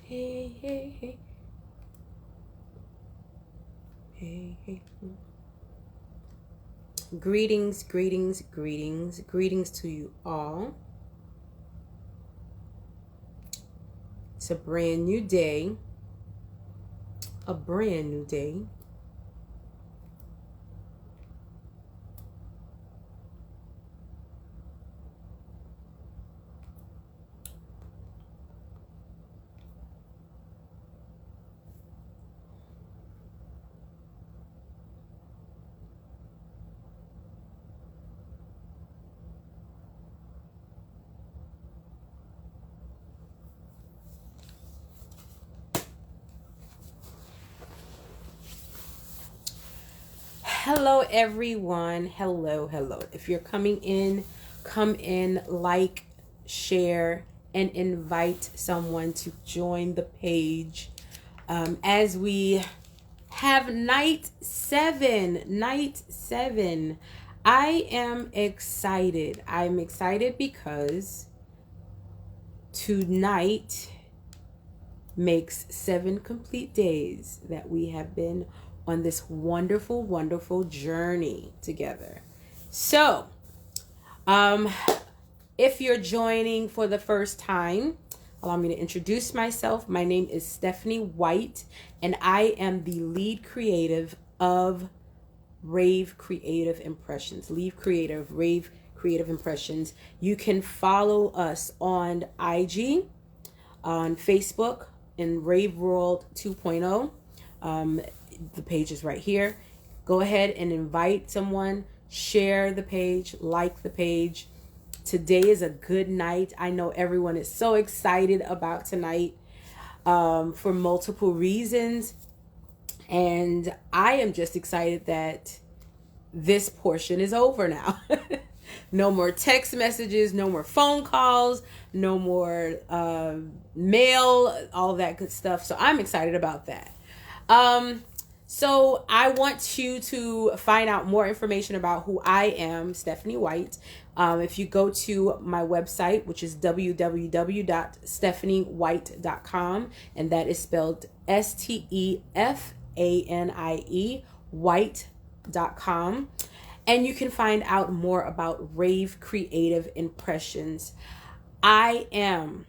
Hey, hey, hey. Hey, hey. Greetings, greetings, greetings, greetings to you all. It's a brand new day. A brand new day. Hello, everyone. Hello, hello. If you're coming in, come in, like, share, and invite someone to join the page as we have night seven. Night seven. I am excited. I'm excited because tonight makes 7 complete days that we have been on this wonderful, wonderful journey together. So, if you're joining for the first time, allow me to introduce myself. My name is Stefanie White, and I am the lead creative of Rave Creative Impressions. Rave Creative Impressions. You can follow us on IG, on Facebook, in Rave World 2.0. The page is right here. Go ahead and invite someone, share the page, like the page. Today is a good night. I know everyone is so excited about tonight for multiple reasons. And I am just excited that this portion is over now. No more text messages, no more phone calls, no more mail, all that good stuff. So I'm excited about that. So I want you to find out more information about who I am, Stefanie White. If you go to my website, which is www.stefaniewhite.com, and that is spelled Stefanie, white.com. And you can find out more about Rave Creative Impressions. I am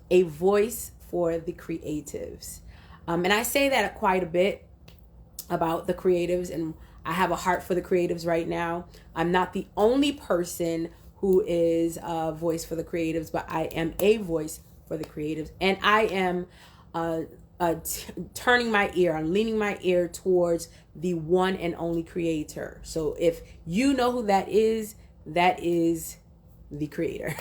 a voice for the creatives. And I say that quite a bit about the creatives, and I have a heart for the creatives right now. I'm not the only person who is a voice for the creatives, but I am a voice for the creatives. And I am turning my ear, I'm leaning my ear towards the one and only creator. So if you know who that is the creator.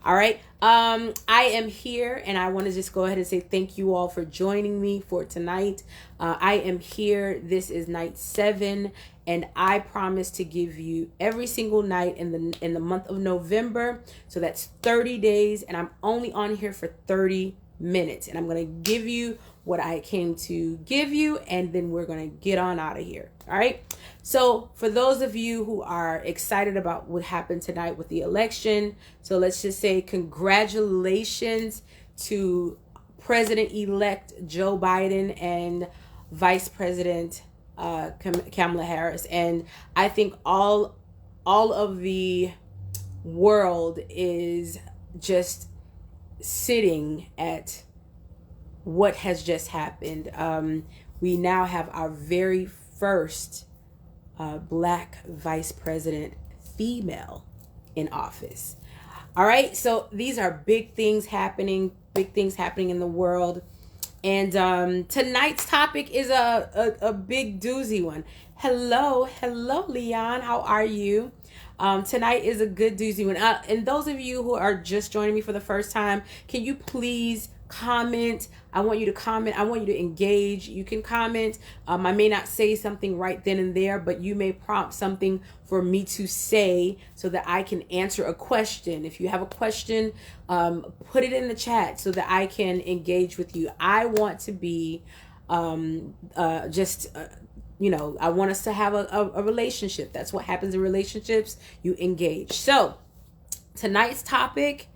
All right. I am here, and I want to just go ahead and say thank you all for joining me for tonight. I am here. This is night 7, and I promise to give you every single night in the month of November. So that's 30 days, and I'm only on here for 30 minutes, and I'm going to give you what I came to give you, and then we're going to get on out of here. All right. So for those of you who are excited about what happened tonight with the election, so let's just say congratulations to President-elect Joe Biden and Vice President Kamala Harris. And I think all of the world is just sitting at what has just happened. We now have our very first Black vice president female in office. All right, so these are big things happening in the world. And tonight's topic is a big doozy one. Hello, Leon. How are you? Tonight is a good doozy one. And those of you who are just joining me for the first time, can you please comment? I want you to comment. I want you to engage. You can comment. I may not say something right then and there, but you may prompt something for me to say so that I can answer a question. If you have a question, put it in the chat so that I can engage with you. I want to be I want us to have a relationship. That's what happens in relationships. You engage. So tonight's topic,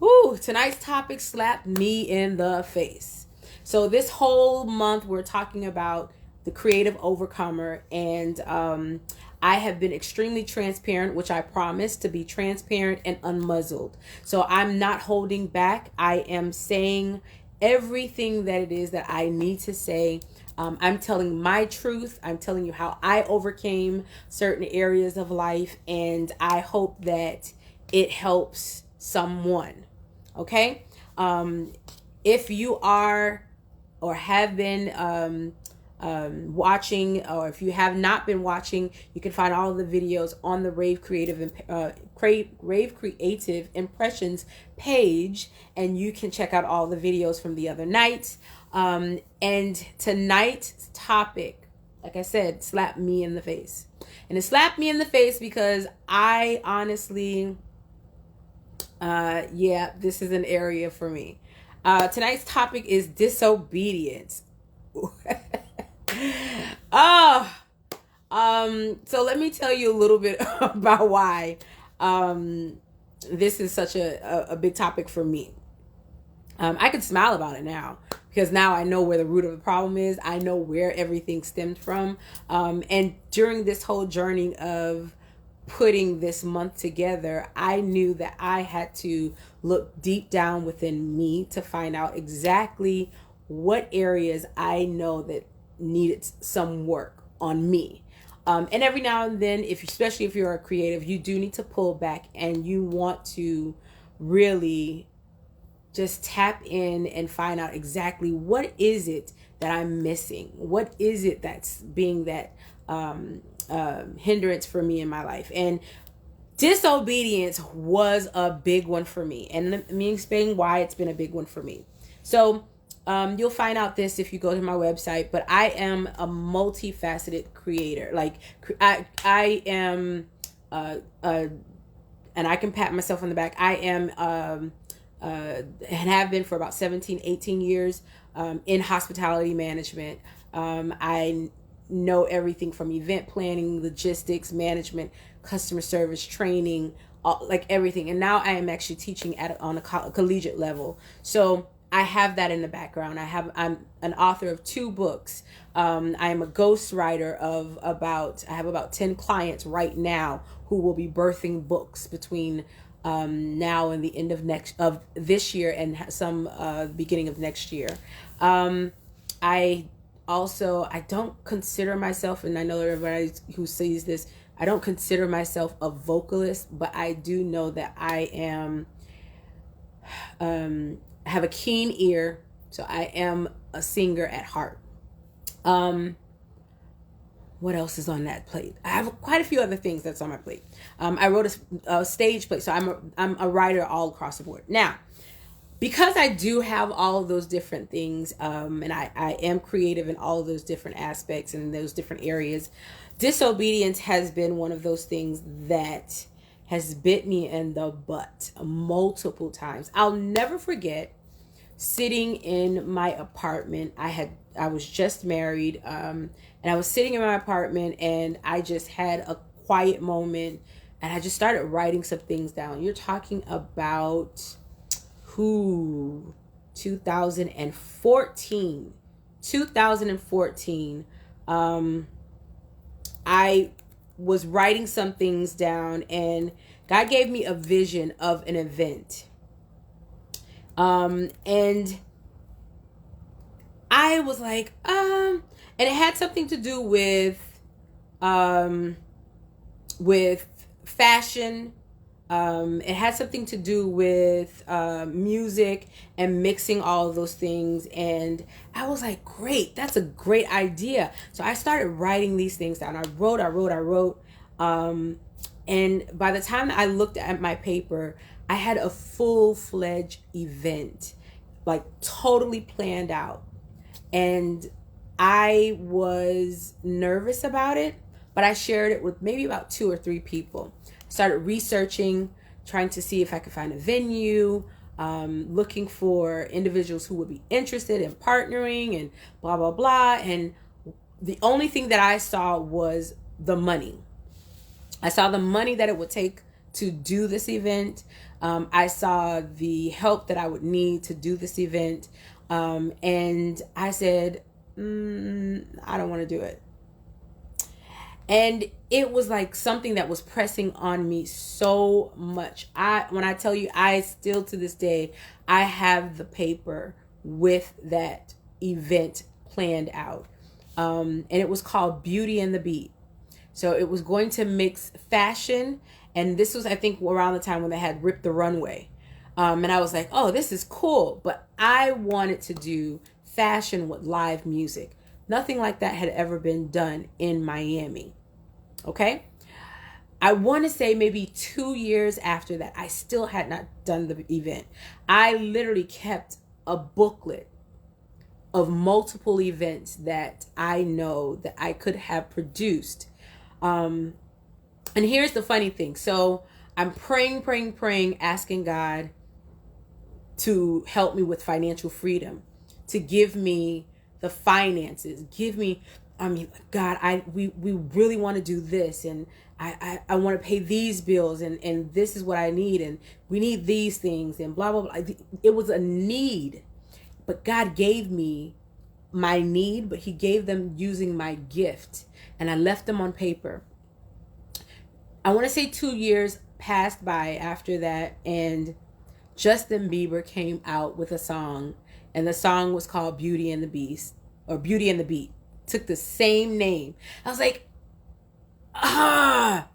Whew, tonight's topic slapped me in the face. So this whole month we're talking about the creative overcomer, and I have been extremely transparent, which I promised to be transparent and unmuzzled. So I'm not holding back. I am saying everything that it is that I need to say. I'm telling my truth. I'm telling you how I overcame certain areas of life, and I hope that it helps someone. Okay? If you are or have been watching, or if you have not been watching, you can find all of the videos on the Rave Creative Impressions page, and you can check out all the videos from the other night. And tonight's topic, like I said, slapped me in the face. And it slapped me in the face because I honestly, this is an area for me. Tonight's topic is disobedience. So let me tell you a little bit about why this is such a big topic for me. I can smile about it now because now I know where the root of the problem is. I know where everything stemmed from. And during this whole journey of putting this month together, I knew that I had to look deep down within me to find out exactly what areas I know that needed some work on me. And every now and then, especially if you're a creative, you do need to pull back and you want to really just tap in and find out exactly what is it that I'm missing? What is it that's being that hindrance for me in my life? And disobedience was a big one for me. And let me explain why it's been a big one for me. So you'll find out this if you go to my website, but I am a multifaceted creator. Like I am, and I can pat myself on the back. I am, and have been for about 17, 18 years in hospitality management. I know everything from event planning, logistics, management, customer service, training, like everything. And now I am actually teaching on a collegiate level. So I have that in the background. I'm an author of 2 books. I am a ghostwriter of I have about 10 clients right now who will be birthing books between now and the end of this year and some beginning of next year. I don't consider myself, and I know everybody who sees this, I don't consider myself a vocalist, but I do know that I am, have a keen ear, so I am a singer at heart. What else is on that plate? I have quite a few other things that's on my plate. I wrote a stage play, so I'm a writer all across the board. Now, because I do have all of those different things, and I am creative in all of those different aspects and those different areas, disobedience has been one of those things that has bit me in the butt multiple times. I'll never forget sitting in my apartment. I was just married, and I was sitting in my apartment, and I just had a quiet moment, and I just started writing some things down. You're talking about 2014. I was writing some things down, and God gave me a vision of an event. And I was like, and it had something to do with fashion. It had something to do with music and mixing all of those things. And I was like, great, that's a great idea. So I started writing these things down. I wrote. And by the time I looked at my paper, I had a full-fledged event, like totally planned out. And I was nervous about it, but I shared it with maybe about 2 or 3 people. Started researching, trying to see if I could find a venue, looking for individuals who would be interested in partnering and blah, blah, blah. And the only thing that I saw was the money. I saw the money that it would take to do this event. I saw the help that I would need to do this event. And I said, I don't want to do it. And it was like something that was pressing on me so much. When I tell you, I still to this day, I have the paper with that event planned out. And it was called Beauty and the Beat. So it was going to mix fashion. And this was, I think, around the time when they had Rip the Runway. And I was like, oh, this is cool. But I wanted to do fashion with live music. Nothing like that had ever been done in Miami. Okay? I want to say maybe 2 years after that, I still had not done the event. I literally kept a booklet of multiple events that I know that I could have produced. And here's the funny thing. So I'm praying, asking God to help me with financial freedom, to give me the finances, God, we really want to do this, and I want to pay these bills, and this is what I need, and we need these things, and blah, blah, blah. It was a need, but God gave me my need, but he gave them using my gift, and I left them on paper. I want to say 2 years passed by after that, and Justin Bieber came out with a song, and the song was called Beauty and the Beast, or Beauty and the Beat. Took the same name. I was like, I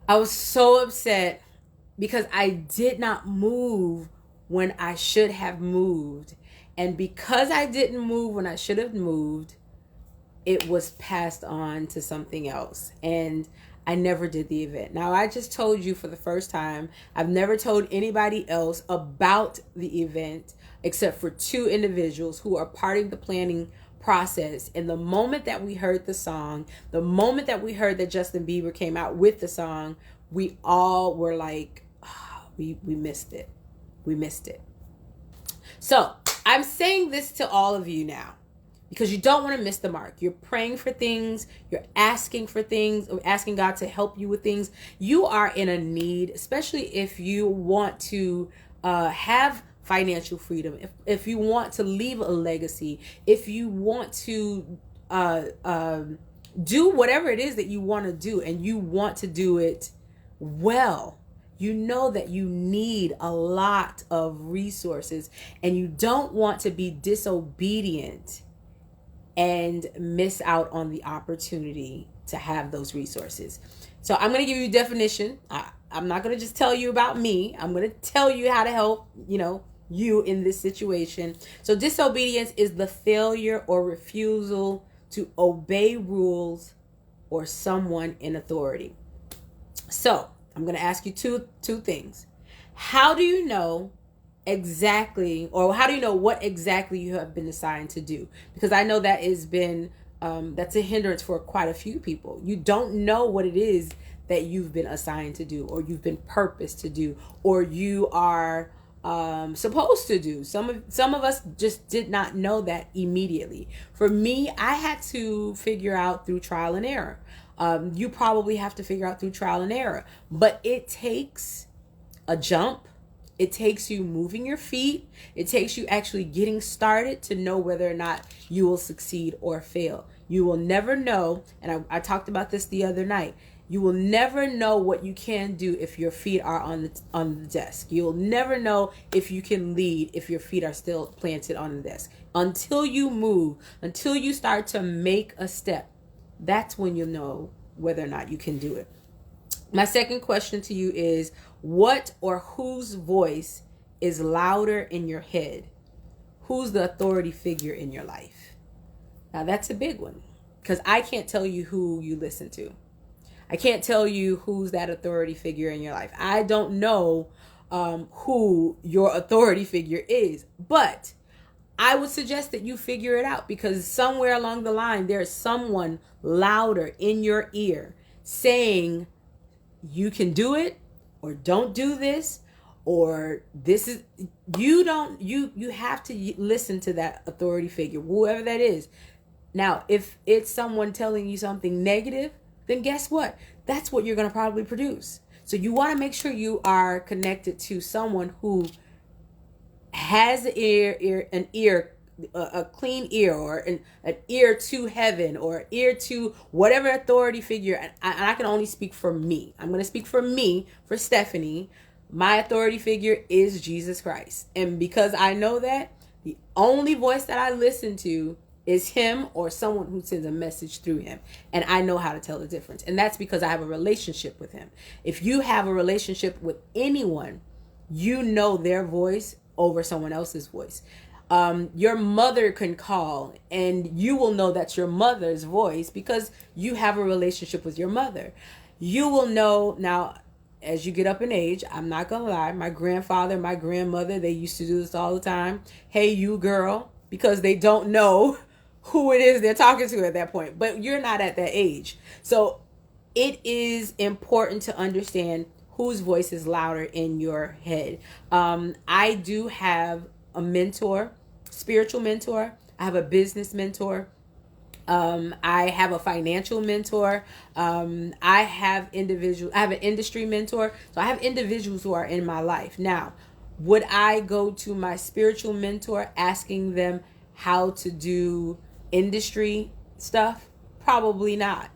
was so upset because I did not move when I should have moved. And because I didn't move when I should have moved, it was passed on to something else. And I never did the event. Now, I just told you for the first time, I've never told anybody else about the event except for 2 individuals who are part of the planning process. And the moment that we heard the song, the moment that we heard that Justin Bieber came out with the song, we all were like, we missed it. We missed it. So I'm saying this to all of you now, because you don't want to miss the mark. You're praying for things. You're asking for things, or asking God to help you with things. You are in a need, especially if you want to have financial freedom, if you want to leave a legacy, if you want to do whatever it is that you want to do, and you want to do it well. You know that you need a lot of resources, and you don't want to be disobedient and miss out on the opportunity to have those resources. So I'm going to give you a definition. I'm not going to just tell you about me. I'm going to tell you how to help, you in this situation. So disobedience is the failure or refusal to obey rules or someone in authority. So I'm going to ask you two things. How do you know exactly, or how do you know what exactly you have been assigned to do? Because I know that has been, that's a hindrance for quite a few people. You don't know what it is that you've been assigned to do, or you've been purposed to do, or you are supposed to do. Some of us just did not know that immediately. For me, I had to figure out through trial and error. You probably have to figure out through trial and error, but it takes a jump. It takes you moving your feet. It takes you actually getting started to know whether or not you will succeed or fail. You will never know, and I talked about this the other night. You will never know what you can do if your feet are on the desk. You'll never know if you can lead if your feet are still planted on the desk. Until you move, until you start to make a step, that's when you'll know whether or not you can do it. My second question to you is, what or whose voice is louder in your head? Who's the authority figure in your life? Now that's a big one, because I can't tell you who you listen to. I can't tell you who's that authority figure in your life. I don't know who your authority figure is, but I would suggest that you figure it out, because somewhere along the line, there's someone louder in your ear saying you can do it, or don't do this, or this is, you have to listen to that authority figure, whoever that is. Now, if it's someone telling you something negative, then guess what? That's what you're going to probably produce. So you want to make sure you are connected to someone who has an ear, a clean ear, or an ear to heaven, or an ear to whatever authority figure. And I can only speak for me. I'm going to speak for me, for Stefanie. My authority figure is Jesus Christ. And because I know that, the only voice that I listen to is him, or someone who sends a message through him. And I know how to tell the difference. And that's because I have a relationship with him. If you have a relationship with anyone, you know their voice over someone else's voice. Your mother can call and you will know that's your mother's voice because you have a relationship with your mother. You will know now, as you get up in age, I'm not gonna lie, my grandfather, my grandmother, they used to do this all the time. Hey, you girl, because they don't know who it is they're talking to at that point. But you're not at that age. So it is important to understand whose voice is louder in your head. I do have a mentor, spiritual mentor. I have a business mentor. I have a financial mentor. I have an industry mentor. So I have individuals who are in my life. Now, would I go to my spiritual mentor asking them how to do industry stuff? Probably not,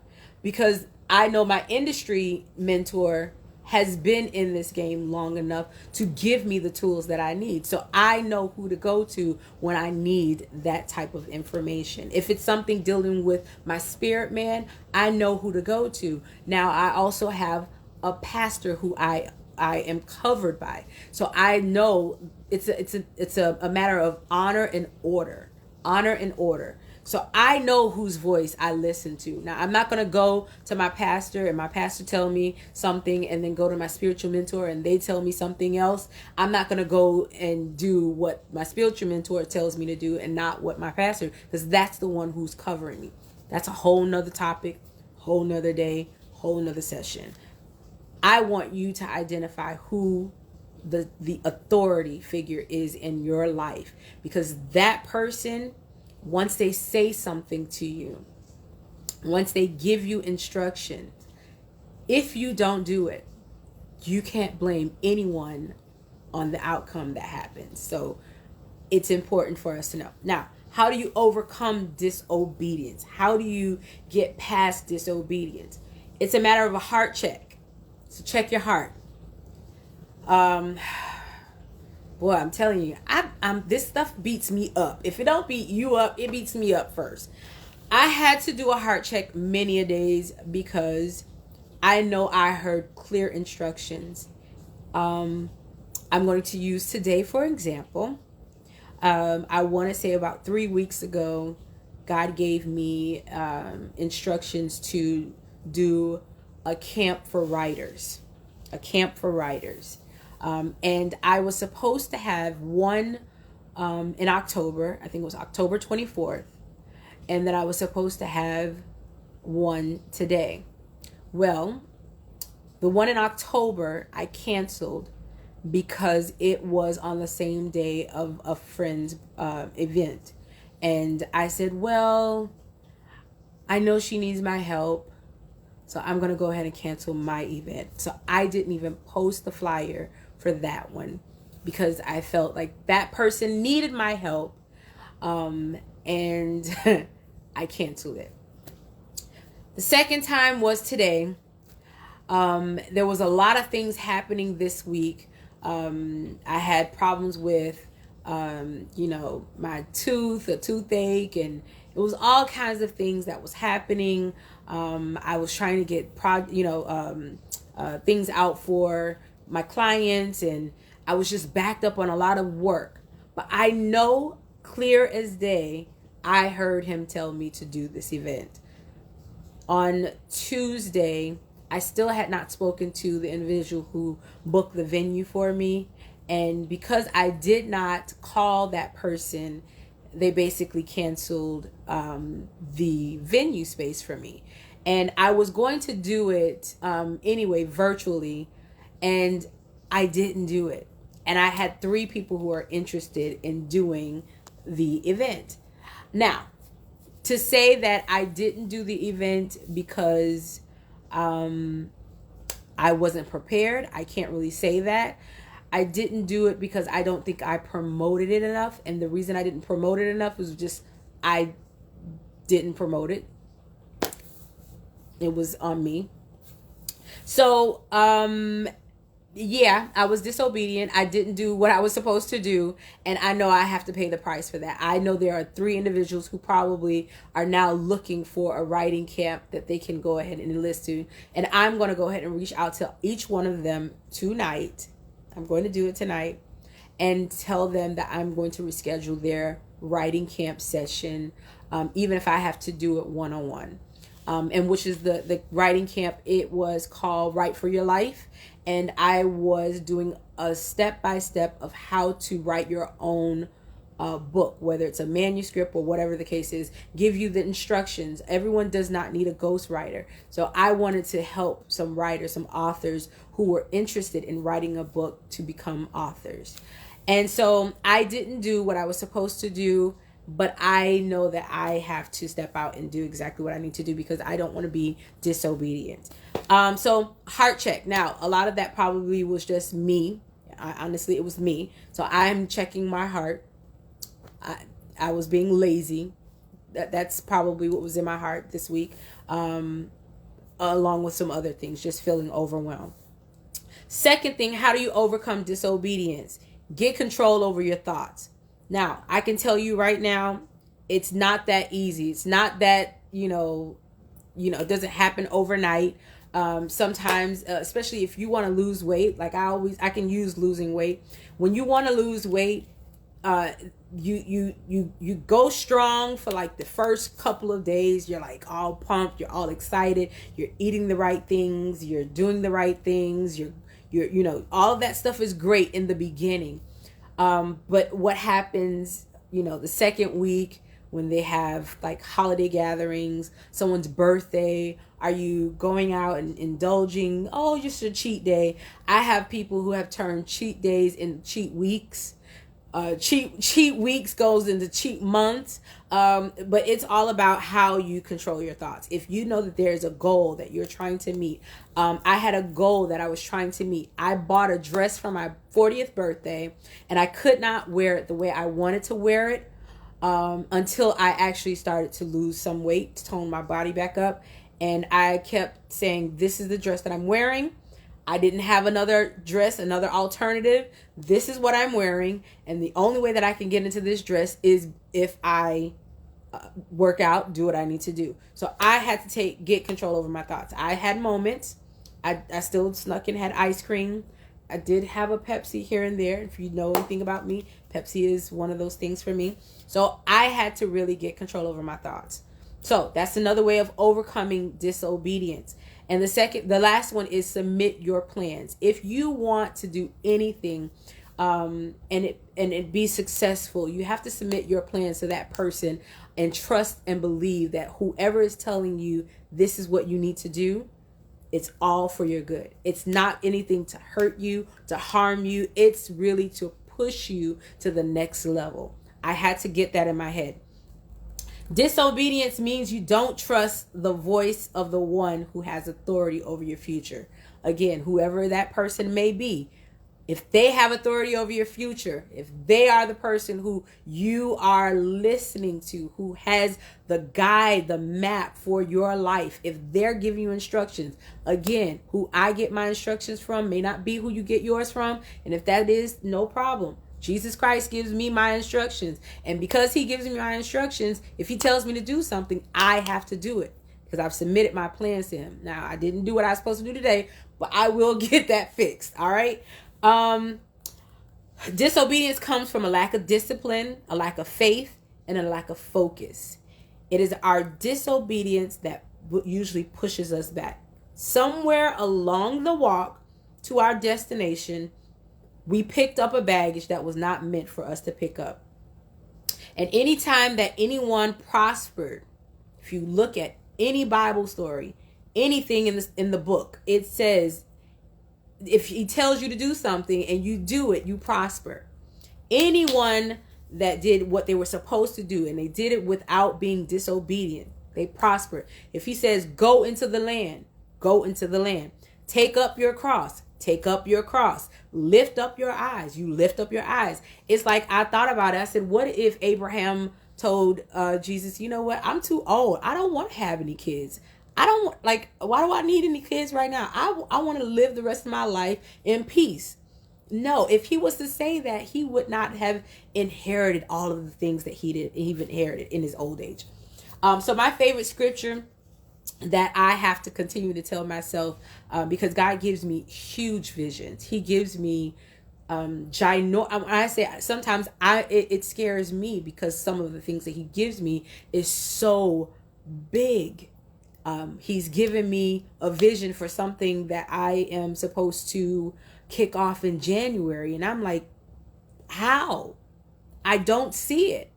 because I know my industry mentor has been in this game long enough to give me the tools that I need. So I know who to go to when I need that type of information. If it's something dealing with my spirit man, I know who to go to. Now, I also have a pastor who I am covered by. So I know it's a matter of honor and order. Honor and order. So I know whose voice I listen to. Now, I'm not going to go to my pastor and my pastor tell me something and then go to my spiritual mentor and they tell me something else. I'm not going to go and do what my spiritual mentor tells me to do and not what my pastor, because that's the one who's covering me. That's a whole nother topic, whole nother day, whole nother session. I want you to identify who the authority figure is in your life, because that person, once they say something to you, once they give you instruction, if you don't do it, you can't blame anyone on the outcome that happens. So it's important for us to know. Now, how do you overcome disobedience? How do you get past disobedience? It's a matter of a heart check. So check your heart. Boy, I'm telling you, this stuff beats me up. If it don't beat you up, it beats me up first. I had to do a heart check many a days because I know I heard clear instructions. I'm going to use today, for example. I want to say about 3 weeks ago, God gave me instructions to do a camp for writers. A camp for writers. And I was supposed to have one in October. I think it was October 24th. And then I was supposed to have one today. Well, the one in October I canceled because it was on the same day of a friend's event. And I said, well, I know she needs my help, so I'm going to go ahead and cancel my event. So I didn't even post the flyer for that one because I felt like that person needed my help, and I canceled it. The second time was today. There was a lot of things happening this week. I had problems with, my toothache, and it was all kinds of things that was happening. I was trying to get things out for my clients, and I was just backed up on a lot of work. But I know clear as day, I heard him tell me to do this event. On Tuesday, I still had not spoken to the individual who booked the venue for me. And because I did not call that person, they basically canceled the venue space for me. And I was going to do it anyway, virtually, and I didn't do it. And I had 3 people who are interested in doing the event. Now, to say that I didn't do the event because I wasn't prepared. I can't really say that. I didn't do it because I don't think I promoted it enough. And the reason I didn't promote it enough was just I didn't promote it. It was on me. So, yeah, I was disobedient. I didn't do what I was supposed to do. And I know I have to pay the price for that. I know there are 3 individuals who probably are now looking for a writing camp that they can go ahead and enlist to. And I'm going to go ahead and reach out to each one of them tonight. I'm going to do it tonight and tell them that I'm going to reschedule their writing camp session, even if I have to do it one-on-one. And which is the writing camp. It was called Write for Your Life. And I was doing a step-by-step of how to write your own book, whether it's a manuscript or whatever the case is, give you the instructions. Everyone does not need a ghostwriter. So I wanted to help some writers, some authors who were interested in writing a book to become authors. And so I didn't do what I was supposed to do, but I know that I have to step out and do exactly what I need to do because I don't want to be disobedient. So heart check. Now, a lot of that probably was just me. Honestly, it was me. So I'm checking my heart. I was being lazy. That's probably what was in my heart this week, along with some other things, just feeling overwhelmed. Second thing, how do you overcome disobedience? Get control over your thoughts. Now, I can tell you right now, it's not that easy. It's not that, it doesn't happen overnight. Sometimes, especially if you want to lose weight, like I can use losing weight. When you want to lose weight, you go strong for like the first couple of days. You're like all pumped, you're all excited, you're eating the right things, you're doing the right things, you're all of that stuff is great in the beginning. But what happens, the second week when they have like holiday gatherings, someone's birthday, are you going out and indulging? Oh, just a cheat day. I have people who have turned cheat days into cheat weeks. Cheat weeks goes into cheat months. But it's all about how you control your thoughts. If you know that there's a goal that you're trying to meet. I had a goal that I was trying to meet. I bought a dress for my 40th birthday and I could not wear it the way I wanted to wear it until I actually started to lose some weight, to tone my body back up. And I kept saying, this is the dress that I'm wearing. I didn't have another dress, another alternative. This is what I'm wearing. And the only way that I can get into this dress is if I work out, do what I need to do. So I had to get control over my thoughts. I had moments. I still snuck and had ice cream. I did have a Pepsi here and there. If you know anything about me, Pepsi is one of those things for me. So I had to really get control over my thoughts. So that's another way of overcoming disobedience. And the last one is submit your plans. If you want to do anything and it be successful, you have to submit your plans to that person and trust and believe that whoever is telling you this is what you need to do, it's all for your good. It's not anything to hurt you, to harm you. It's really to push you to the next level. I had to get that in my head. Disobedience means you don't trust the voice of the one who has authority over your future. Again, whoever that person may be, if they have authority over your future, if they are the person who you are listening to, who has the guide, the map for your life, if they're giving you instructions, again, who I get my instructions from may not be who you get yours from. And if that is, no problem. Jesus Christ gives me my instructions. And because he gives me my instructions, if he tells me to do something, I have to do it because I've submitted my plans to him. Now, I didn't do what I was supposed to do today, but I will get that fixed. All right. Disobedience comes from a lack of discipline, a lack of faith, and a lack of focus. It is our disobedience that usually pushes us back. Somewhere along the walk to our destination, we picked up a baggage that was not meant for us to pick up. And anytime that anyone prospered, if you look at any Bible story, anything in the book, it says, if he tells you to do something and you do it, you prosper. Anyone that did what they were supposed to do and they did it without being disobedient, they prospered. If he says, go into the land, go into the land. Take up your cross. Take up your cross. Lift up your eyes. You lift up your eyes. It's like I thought about it. I said, what if Abraham told Jesus, you know what? I'm too old. I don't want to have any kids. I don't like, why do I need any kids right now? I want to live the rest of my life in peace. No, if he was to say that, he would not have inherited all of the things that he inherited in his old age. So my favorite scripture that I have to continue to tell myself, because God gives me huge visions. He gives me I say sometimes it scares me because some of the things that he gives me is so big. He's given me a vision for something that I am supposed to kick off in January, and I'm like, how? I don't see it,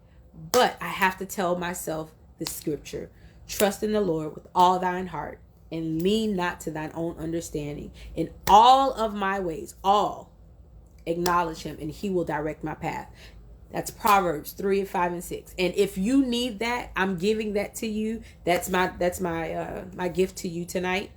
but I have to tell myself the scripture: trust in the Lord with all thine heart and lean not to thine own understanding. In all of my ways, all acknowledge him and he will direct my path. That's Proverbs 3, 5, and 6. And if you need that, I'm giving that to you. That's my gift to you tonight.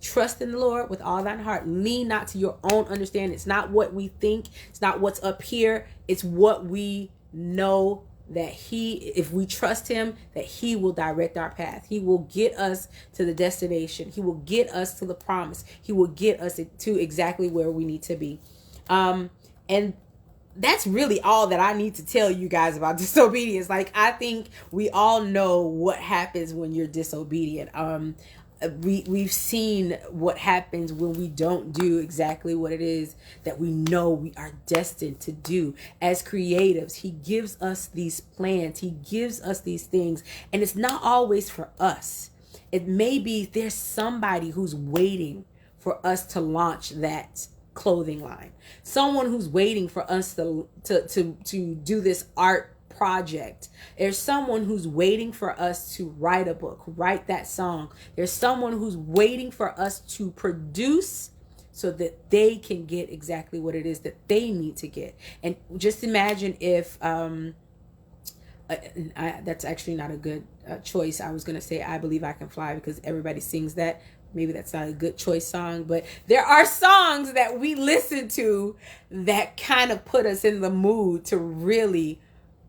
Trust in the Lord with all thine heart. Lean not to your own understanding. It's not what we think. It's not what's up here. It's what we know, that if we trust him, that he will direct our path. He will get us to the destination. He will get us to the promise. He will get us to exactly where we need to be. And that's really all that I need to tell you guys about disobedience. Like, I think we all know what happens when you're disobedient. We've seen what happens when we don't do exactly what it is that we know we are destined to do. As creatives, he gives us these plans. He gives us these things. And it's not always for us. It may be there's somebody who's waiting for us to launch that clothing line. Someone who's waiting for us to do this art project. There's someone who's waiting for us to write a book, write that song. There's someone who's waiting for us to produce so that they can get exactly what it is that they need to get. And just imagine if that's actually not a good choice. I was going to say I Believe I Can Fly, because everybody sings that. Maybe that's not a good choice song, but there are songs that we listen to that kind of put us in the mood to really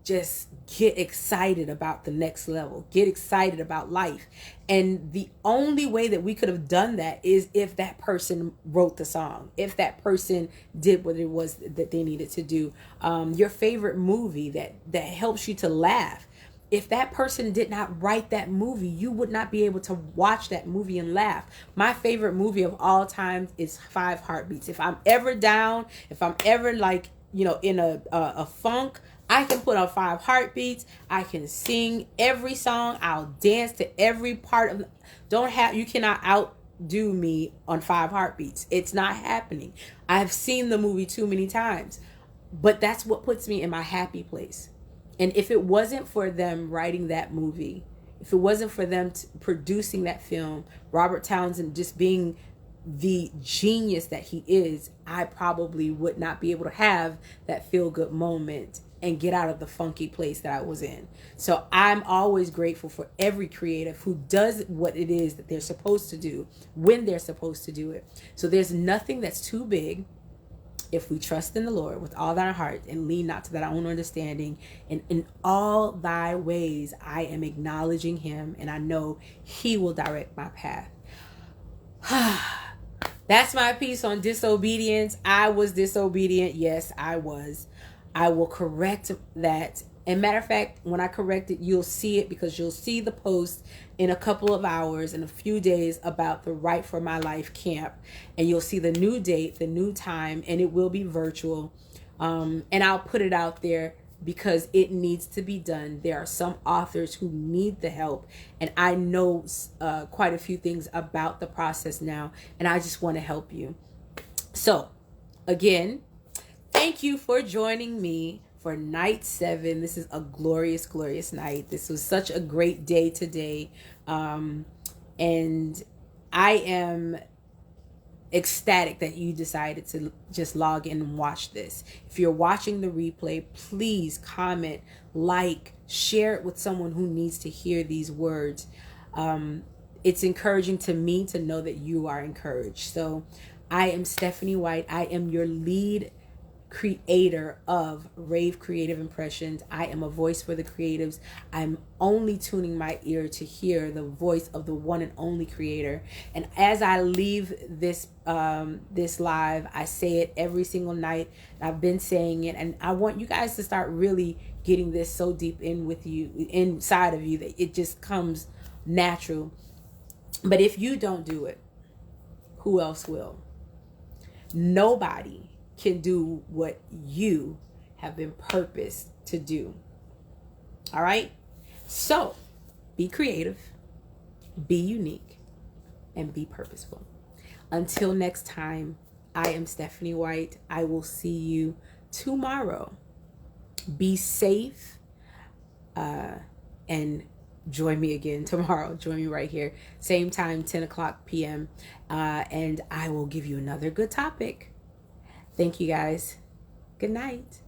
just get excited about the next level, get excited about life. And the only way that we could have done that is if that person wrote the song, if that person did what it was that they needed to do. Your favorite movie that helps you to laugh. If that person did not write that movie, you would not be able to watch that movie and laugh. My favorite movie of all time is 5 Heartbeats. If I'm ever down, if I'm ever like, in a funk, I can put on 5 Heartbeats. I can sing every song. I'll dance to every part of. You cannot outdo me on 5 Heartbeats. It's not happening. I've seen the movie too many times, but that's what puts me in my happy place. And if it wasn't for them writing that movie, if it wasn't for them producing that film, Robert Townsend just being the genius that he is, I probably would not be able to have that feel-good moment and get out of the funky place that I was in. So I'm always grateful for every creative who does what it is that they're supposed to do when they're supposed to do it. So there's nothing that's too big if we trust in the Lord with all thy heart and lean not to thy own understanding. And in all thy ways, I am acknowledging him, and I know he will direct my path. That's my piece on disobedience. I was disobedient. Yes, I was. I will correct that. And matter of fact, when I correct it, you'll see it, because you'll see the post in a couple of hours, in a few days, about the Right for My Life camp. And you'll see the new date, the new time, and it will be virtual. And I'll put it out there because it needs to be done. There are some authors who need the help. And I know quite a few things about the process now. And I just want to help you. So, again, thank you for joining me for night 7. This is a glorious, glorious night. This was such a great day today. And I am ecstatic that you decided to just log in and watch this. If you're watching the replay, please comment, like, share it with someone who needs to hear these words. it's encouraging to me to know that you are encouraged. So I am Stefanie White. I am your lead creator of Rave Creative Impressions. I am a voice for the creatives. I'm only tuning my ear to hear the voice of the one and only creator. And as I leave this this live, I say it every single night. I've been saying it, and I want you guys to start really getting this so deep inside of you, that it just comes natural. But if you don't do it, who else will? Nobody can do what you have been purposed to do. All right? So, be creative, be unique, and be purposeful. Until next time, I am Stefanie White. I will see you tomorrow. Be safe, and join me again tomorrow. Join me right here, same time, 10 o'clock p.m. And I will give you another good topic. Thank you guys. Good night.